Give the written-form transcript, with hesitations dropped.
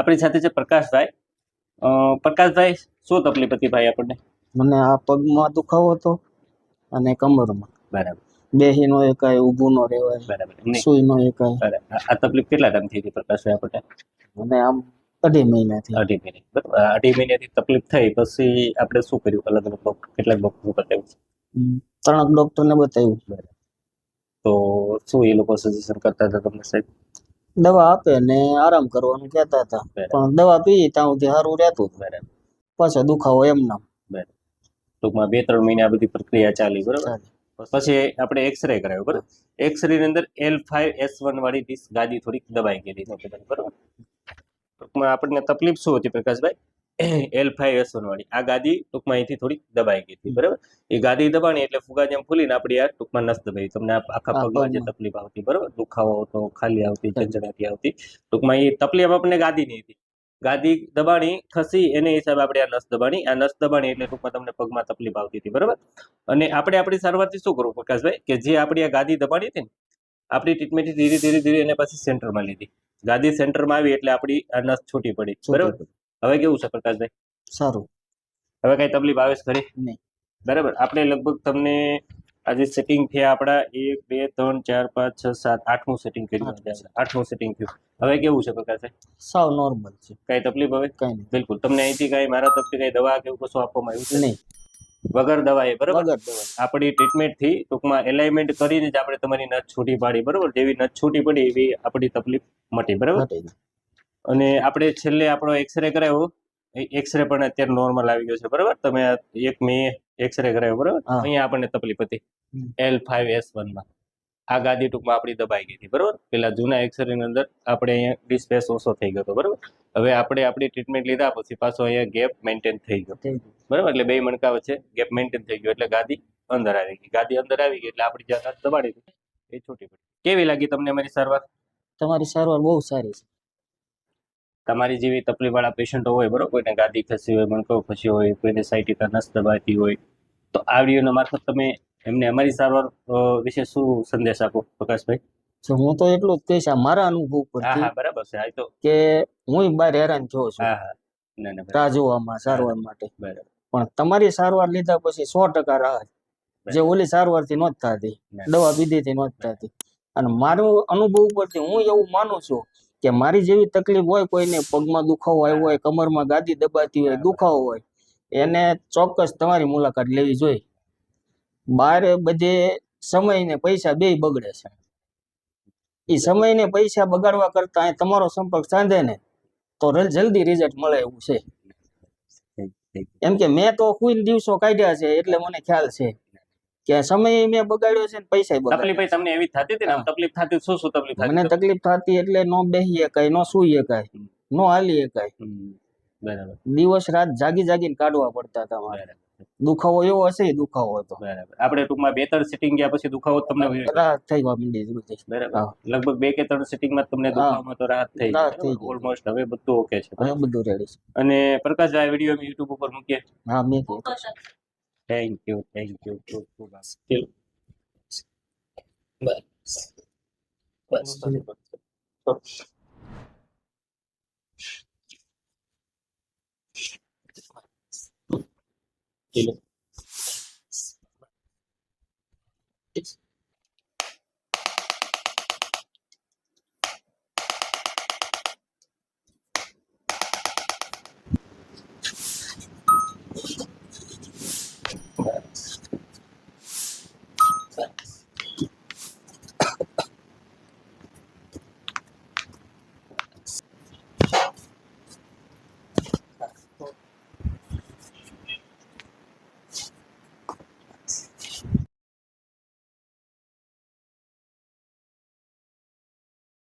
આપણી સાથે છે પ્રકાશભાઈ. પ્રકાશભાઈ, શું તકલીફ હતી ભાઈ આપણને? મને આ પગમાં દુખાવો હતો અને કમરમાં. બરાબર. બેહી નો એકાય, ઊભું નો રહેવાય, બરાબર. સુઈ નો એકાય. બરાબર. આ તકલીફ કેટલા ટાઈમથી હતી પ્રકાશભાઈ આપણને? મને આમ 2.5 મહિનાથી. 2.5 મહિના. બરાબર. 2.5 મહિનાથી તકલીફ થઈ પછી આપણે શું કર્યું? અલગ અલગ કેટલાક ડોક્ટર બતાવ્યું? 3 ડોક્ટરને બતાવ્યું. બરાબર. તો શું એ લોકો સજેશન કરતા હતા તમને સાહેબ? દવા આપે ને આરામ કરવાનું કહેતા હતા, પણ દવા પી ત્યાં સુધી સારું રહેતું. બરાબર. પાછો દુખાવો એમના. બરાબર. ટૂંકમાં 2-3 મહિના આ બધી પ્રક્રિયા ચાલી. બરાબર. પછી આપણે એક્સરે કરાવ્યો. બરાબર. એક્સરે ની અંદર L5S1 વાળી ડિસ્ક ગાદી થોડીક દબાઈ ગયેલી. બરાબર. ટૂંકમાં આપણને તકલીફ શું હતી પ્રકાશભાઈ? L5S1 વાળી આ ગાદી ટૂંકમાં અહીંથી થોડીક દબાઈ ગઈ હતી. બરાબર. એ ગાદી દબાણી એટલે ફુગા જેમ ફૂલીને આપણી આ ટૂંકમાં નસ દબાઈ. તમને આખા પગમાં જે તકલીફ આવતી, બરાબર, દુખાવો તો ખાલી આવતી, ઝંઝણાતી આવતી, ટૂંકમાં એ તકલીફ આપણને ગાદીની હતી. ગાદી દબાણી ખસી એને હિસાબે આપણે આ નસ દબાણી એટલે ટૂંકમાં તમને પગમાં તકલીફ આવતી હતી. બરાબર. અને આપણે આપણી સારવારથી શું કરવું પ્રકાશભાઈ? કે જે આપણી આ ગાદી દબાણી હતી ને, આપણી ટ્રીટમેન્ટથી ધીરે ધીરે ધીરે એને પાછી સેન્ટરમાં લીધી. ગાદી સેન્ટરમાં આવી એટલે આપણી આ નસ છૂટી પડી. બરાબર. હવે કેવું છે પ્રકાશભાઈ? સારું. હવે કઈ તકલીફ આવે છે ખરી? નહીં. બરાબર. આપણે લગભગ તમને આજે સેટિંગ થયા આપણા 1 2 3 4 5 6 7 8મું સેટિંગ કર્યું. 8મું સેટિંગ થયું. હવે કેવું છે પ્રકાશભાઈ? સાવ નોર્મલ છે. કઈ તકલીફ હવે? કઈ નહીં. બિલકુલ. તમને અહીંથી કઈ મારા તરફથી કઈ દવા કે એવું કશું આપવામાં આવ્યું છે? નહીં. વગર દવાએ. બરાબર. વગર દવા. આપણી ટ્રીટમેન્ટ થી ટૂંકમાં એલાઇનમેન્ટ કરીને જ આપણે તમારી નસ છૂટી પાડી. બરાબર. જેવી નસ છૂટી પડી એવી આપણી તકલીફ મટી. બરાબર. અને આપણે છેલ્લે આપણો એક્સરે કરાવ્યો, એક્સરે પણ અત્યારે નોર્મલ આવી ગયો છે. બરાબર. તમે 1 મે એક્સરે કરાવ્યો. બરાબર. અહીંયા આપણને તકલીફ હતી L5S1 માં. આ ગાદી ટૂંકમાં આપણી દબાઈ ગઈ હતી. બરાબર. પેલા જૂના એક્સરે ની અંદર આપણે અહીંયા ડિસ્પેસ ઓછો થઈ ગયો હતો. બરાબર. હવે આપણે આપણી ટ્રીટમેન્ટ લીધા પછી પાછો અહીંયા ગેપ મેન્ટેન થઈ ગયો. બરાબર. એટલે 2 મણકા વચ્ચે ગેપ મેન્ટેન થઈ ગયો એટલે ગાદી અંદર આવી ગઈ. ગાદી અંદર આવી ગઈ એટલે આપણી જે નસ દબાડી હતી એ છૂટી પડી. કેવી લાગી તમને અમારી સારવાર? તમારી સારવાર બહુ સારી છે. તમારી જેવી તકલીફ વાળા પેશન્ટો હોય, બરોબર, કોઈને ગાદી ખસી હોય, મણકો ખસ્યો હોય, કોઈને સાયટિકા નસ દબાતી હોય, તો આ વિડીયોના મારફત તમે એમને અમારી સારવાર વિશે શું સંદેશ આપો પ્રકાશભાઈ? હું તો એટલું જ કહીશ મારા અનુભવ પરથી. હા, બરાબર છે. આ તો કે હું બહાર હેરાન થયો છું. હા. રાહ જોવામાં સારવાર માટે. બરાબર. પણ તમારી સારવાર લીધા પછી 100% રાહત. જે ઓલી સારવારથી નહોતી થતી, દવા પીધીથી નહોતી થતી. અને મારું અનુભવ પરથી હું એવું માનું છું કે મારી જેવી તકલીફ હોય, કોઈને પગમાં દુખાવો આવ્યો હોય, કમરમાં ગાદી દબાતી હોય, દુખાવો હોય, એને ચોક્કસ તમારી મુલાકાત લેવી જોઈએ. બહાર બધે સમય ને પૈસા બેય બગડે છે. એ સમય ને પૈસા બગાડવા કરતા તમારો સંપર્ક સાંધે ને તો જલ્દી રિઝલ્ટ મળે એવું છે. એમ કે મેં તો કોઈ દિવસો કાઢ્યા છે એટલે મને ખ્યાલ છે કે સમય મેં બગાડ્યો છે ને પૈસા બગાડ્યા. તકલીફ તમને એવી થતી હતી ને? તકલીફ થતી શું તકલીફ થતી? મને તકલીફ થતી એટલે નો બેહી એકાય, નો સુઈ એકાય, નો હાલી એકાય. બરાબર. દિવસ રાત જાગીને કાઢવા પડતા હતા મારે. દુખાવો એવો હશે, દુખાવો હતો. બરાબર. આપણે ટૂંકમાં 2-3 સિટિંગ ગયા પછી દુખાવો તમને રાહત થઈ ગઈ માંડી. બરાબર. લગભગ 2 કે 3 સિટિંગમાં તમને દુખાવામાં તો રાહત થઈ ગઈ. ઓલમોસ્ટ હવે બધું ઓકે છે. હવે બધું રેડી છે. અને પ્રકાશ આ વિડીયો અમે YouTube ઉપર મૂકીએ. હા, મેં થેન્ક યુ. બસ.